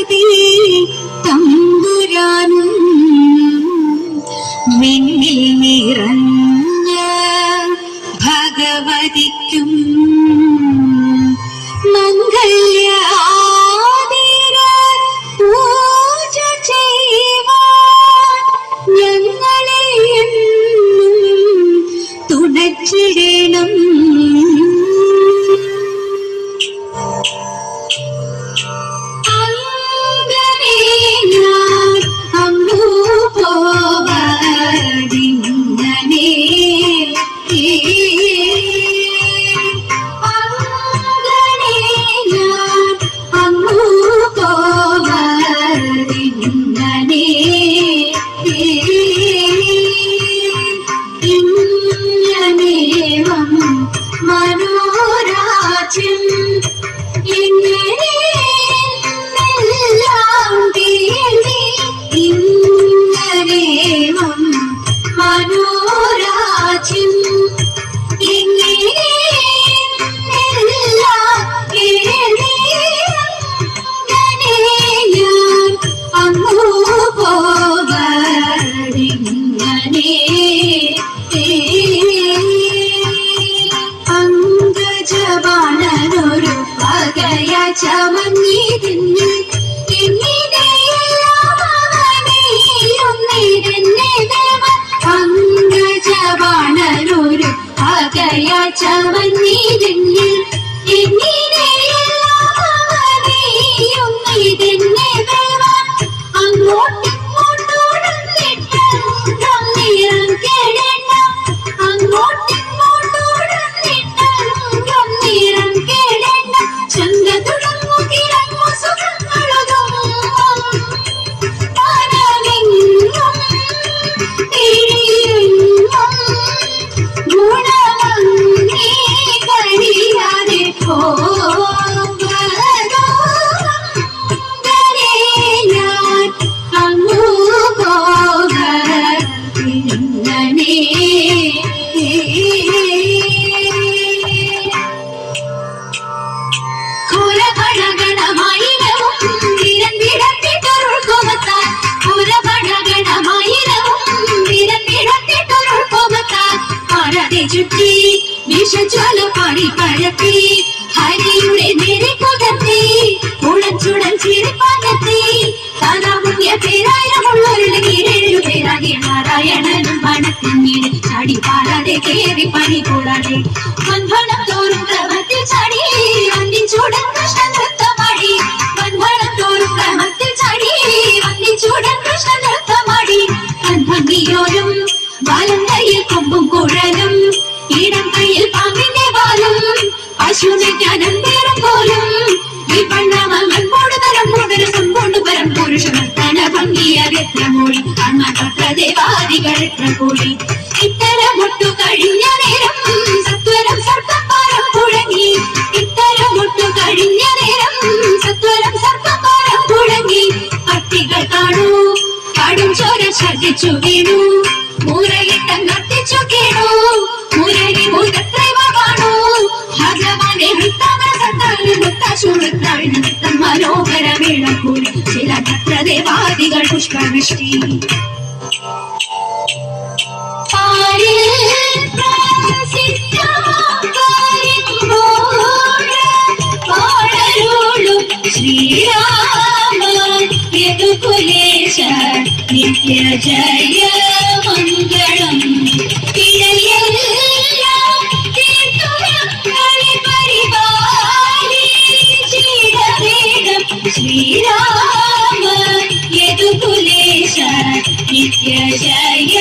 ഗണപതി തമ്പുരാനും മിന്നിൽ നിറഞ്ഞ ഭഗവതിക്കും മംഗല്യ ആതിര പൂജ ചെയ്യുവാൻ ഞങ്ങളെ എന്നും തുണച്ചിടണം. ചുറ്റി വിഷജ്വാല പാടി പഴത്തി ഹരിയുടെ നേരെ കൊടത്തി ഉളച്ചുടൻ ചിരിപ്പാകത്തി താനാമുണ്യ പേരായിരമുള്ളവരുടെ കീഴേഴു പേരാകിയ നാരായണനും പണത്തിനീട് ചാടി പാടാതെ കേറി പണി കൂടാതെ വൻവണം തോറും ക്രമത്തിൽ ചാടി വന്ദിച്ചൂടൻ കൃഷ്ണ നൃത്തമാടി വൻവണം തോറും ക്രമത്തിൽ ചാടി വന്ദിച്ചൂടൻ കൃഷ്ണ നൃത്തമാടി കൺഭംഗിയോരും ബാലം കയ്യിൽ കൊമ്പും കുഴലും ഇടം കയ്യിൽ പാമ്പിന്റെ ബാലും പശുവിനെ ജ്ഞാനം പേരും പോലും ഈ പണ്ണമോട് തരം രസം കൊണ്ട് പരം പുരുഷ നർത്തന ഭംഗിയകത്ര മൊഴി അന്നത്ര ദേവാദികൾ എത്ര കൂടി ഇത്തരമൊട്ടു കഴിഞ്ഞ നേരം സത്വരം സർപ്പപ്പാരം പുഴങ്ങി ഇത്തരമൊട്ടു കഴിഞ്ഞ നേരം സത്വരം സർപ്പപ്പാരം പുഴങ്ങി പട്ടികൾ കാണൂ കാടും ചോര ഛർദിച്ചു വീണു മൂരയിട്ടം നർത്തിച്ചു കേണു മുരളി മുഖത്രൈവ കാണൂ ഭഗവാനെ നൃത്തം മനോഹര മേളക്കൂടി ചില നത്രദേവാദികൾ പുഷ്പവൃഷ്ടി ശ്രീരാമ യദുകുലേശ നിത്യ ജയ മംഗളം ശ്രീരാമ യദുകുലേശ നിത്യ ജയ